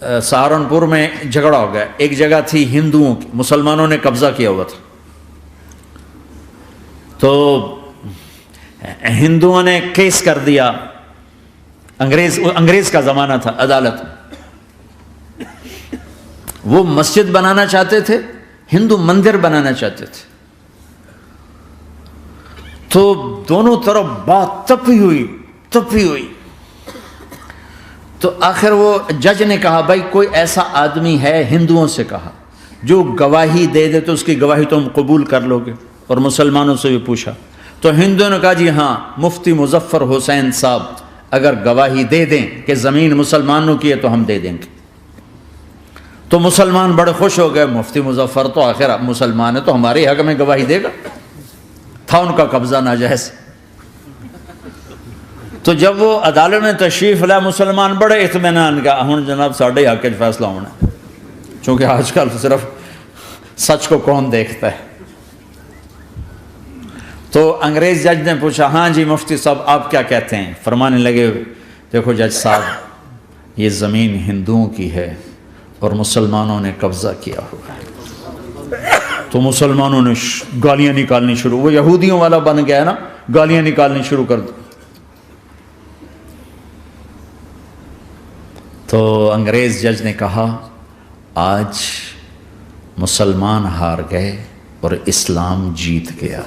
سہارنپور میں جھگڑا ہو گیا، ایک جگہ تھی ہندوؤں کی، مسلمانوں نے قبضہ کیا ہوا تھا، تو ہندوؤں نے کیس کر دیا، انگریز کا زمانہ تھا، عدالت، وہ مسجد بنانا چاہتے تھے، ہندو مندر بنانا چاہتے تھے، تو دونوں طرف بات تپی ہوئی، تو آخر وہ جج نے کہا بھائی کوئی ایسا آدمی ہے، ہندوؤں سے کہا، جو گواہی دے دے تو اس کی گواہی تم قبول کر لو گے، اور مسلمانوں سے بھی پوچھا، تو ہندوؤں نے کہا جی ہاں، مفتی مظفر حسین صاحب اگر گواہی دے دیں کہ زمین مسلمانوں کی ہے تو ہم دے دیں گے۔ تو مسلمان بڑے خوش ہو گئے، مفتی مظفر تو آخر مسلمان ہے تو ہمارے حق میں گواہی دے گا، تھا ان کا قبضہ ناجائز۔ تو جب وہ عدالت میں تشریف لائے، مسلمان بڑے اطمینان کا، ہن جناب ساڈے حق وچ فیصلہ ہونا ہے، چونکہ آج کل صرف سچ کو کون دیکھتا ہے۔ تو انگریز جج نے پوچھا ہاں جی مفتی صاحب آپ کیا کہتے ہیں؟ فرمانے لگے دیکھو جج صاحب، یہ زمین ہندوؤں کی ہے اور مسلمانوں نے قبضہ کیا ہوا ہے۔ تو مسلمانوں نے گالیاں نکالنی شروع، وہ یہودیوں والا بن گیا ہے نا، گالیاں نکالنی شروع کر دی۔ تو انگریز جج نے کہا آج مسلمان ہار گئے اور اسلام جیت گیا،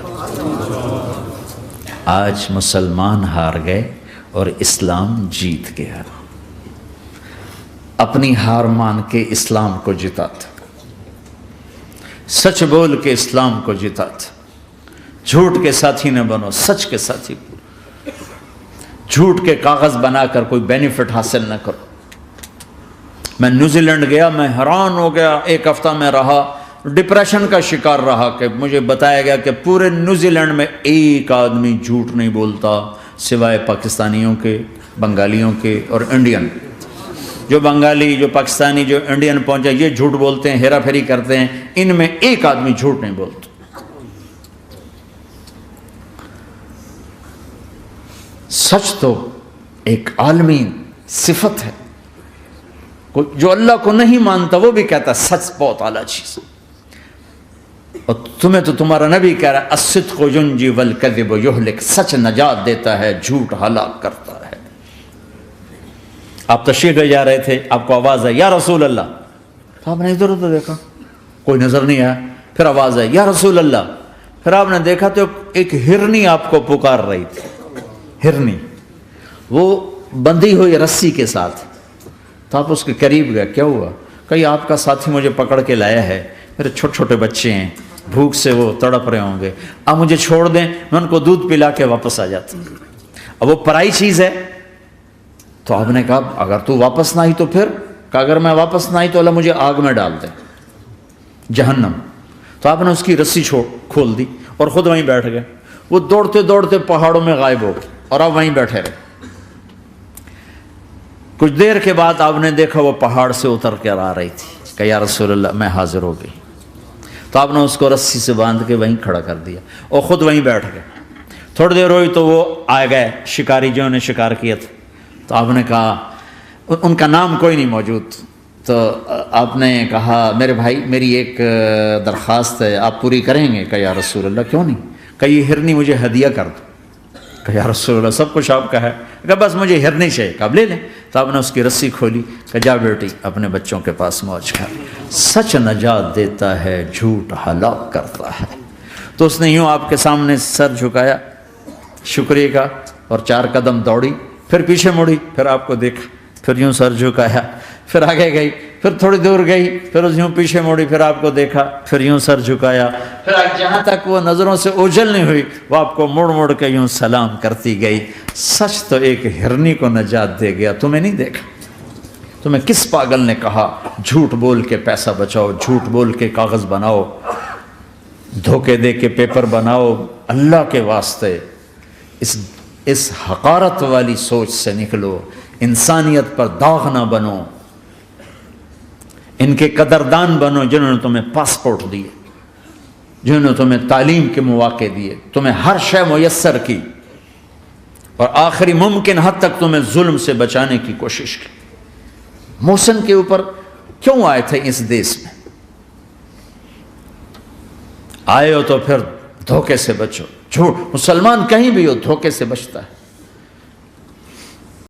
آج مسلمان ہار گئے اور اسلام جیت گیا۔ اپنی ہار مان کے اسلام کو جیتا تھا، سچ بول کے اسلام کو جیتا تھا۔ جھوٹ کے ساتھی نہ بنو، سچ کے ساتھی بنو۔ جھوٹ کے کاغذ بنا کر کوئی بینیفٹ حاصل نہ کرو۔ میں نیوزی لینڈ گیا، میں حیران ہو گیا، ایک ہفتہ میں رہا، ڈپریشن کا شکار رہا کہ مجھے بتایا گیا کہ پورے نیوزی لینڈ میں ایک آدمی جھوٹ نہیں بولتا سوائے پاکستانیوں کے، بنگالیوں کے اور انڈین۔ جو بنگالی، جو پاکستانی، جو انڈین پہنچے یہ جھوٹ بولتے ہیں، ہیرا پھیری کرتے ہیں، ان میں ایک آدمی جھوٹ نہیں بولتا۔ سچ تو ایک عالمی صفت ہے، جو اللہ کو نہیں مانتا وہ بھی کہتا ہے سچ بہت اعلیٰ چیز، اور تمہیں تو تمہارا نبی کہہ رہا ہے الصدق ینجی والکذب یہلک، سچ نجات دیتا ہے، جھوٹ ہلاک کرتا ہے۔ آپ تشریف لے جا رہے تھے، آپ کو آواز آئی یا رسول اللہ، تو آپ نے ادھر ادھر دیکھا، کوئی نظر نہیں آیا، پھر آواز آئی یا رسول اللہ، پھر آپ نے دیکھا تو ایک ہرنی آپ کو پکار رہی تھی، ہرنی، وہ بندھی ہوئی رسی کے ساتھ۔ تو آپ اس کے قریب گئے، کیا ہوا؟ کہ آپ کا ساتھی مجھے پکڑ کے لایا ہے، میرے چھوٹے چھوٹے بچے ہیں، بھوک سے وہ تڑپ رہے ہوں گے، آپ مجھے چھوڑ دیں، میں ان کو دودھ پلا کے واپس آ جاتا ہوں۔ اب وہ پرائی چیز ہے، تو آپ نے کہا اگر تو واپس نہ آئی تو پھر، کہ اگر میں واپس نہ آئی تو اللہ مجھے آگ میں ڈال دے، جہنم۔ تو آپ نے اس کی رسی کھول دی اور خود وہیں بیٹھ گئے۔ وہ دوڑتے دوڑتے پہاڑوں میں غائب ہو گئے اور آپ وہیں بیٹھے رہے۔ کچھ دیر کے بعد آپ نے دیکھا وہ پہاڑ سے اتر کر آ رہی تھی، کہ یا رسول اللہ میں حاضر ہو گئی۔ تو آپ نے اس کو رسی سے باندھ کے وہیں کھڑا کر دیا اور خود وہیں بیٹھ گئے۔ تھوڑی دیر ہوئی تو وہ آ گئے شکاری جو نے شکار کیا تھا، تو آپ نے کہا، ان کا نام کوئی نہیں موجود، تو آپ نے کہا میرے بھائی میری ایک درخواست ہے، آپ پوری کریں گے؟ کہ یا رسول اللہ کیوں نہیں، کہ یہ ہرنی مجھے ہدیہ کر دو۔ کہ یا رسول اللہ سب کچھ آپ کا ہے، کہ بس مجھے ہرنی چاہیے، کہ آپ لے لیں۔ تو آپ نے اس کی رسی کھولی، کہ جا بیٹی اپنے بچوں کے پاس موج کر، سچ نجات دیتا ہے، جھوٹ ہلاک کرتا ہے۔ تو اس نے یوں آپ کے سامنے سر جھکایا شکریہ کا، اور 4 قدم دوڑی، پھر پیچھے مڑی، پھر آپ کو دیکھا، پھر یوں سر جھکایا، پھر آگے گئی، پھر تھوڑی دور گئی، پھر یوں پیچھے مڑی، پھر آپ کو دیکھا، پھر یوں سر جھکایا، پھر جہاں تک وہ نظروں سے اوجھل نہیں ہوئی وہ آپ کو مڑ مڑ کے یوں سلام کرتی گئی۔ سچ تو ایک ہرنی کو نجات دے گیا، تمہیں نہیں دیکھا۔ تمہیں کس پاگل نے کہا جھوٹ بول کے پیسہ بچاؤ، جھوٹ بول کے کاغذ بناؤ، دھوکے دے کے پیپر بناؤ؟ اللہ کے واسطے اس حقارت والی سوچ سے نکلو، انسانیت پر داغ نہ بنو، ان کے قدردان بنو جنہوں نے تمہیں پاسپورٹ دیے، جنہوں نے تمہیں تعلیم کے مواقع دیے، تمہیں ہر شے میسر کی، اور آخری ممکن حد تک تمہیں ظلم سے بچانے کی کوشش کی۔ محسن کے اوپر کیوں آئے تھے اس دیس میں؟ آئے ہو تو پھر دھوکے سے بچو. جھوٹ مسلمان کہیں بھی ہو دھوکے سے بچتا ہے.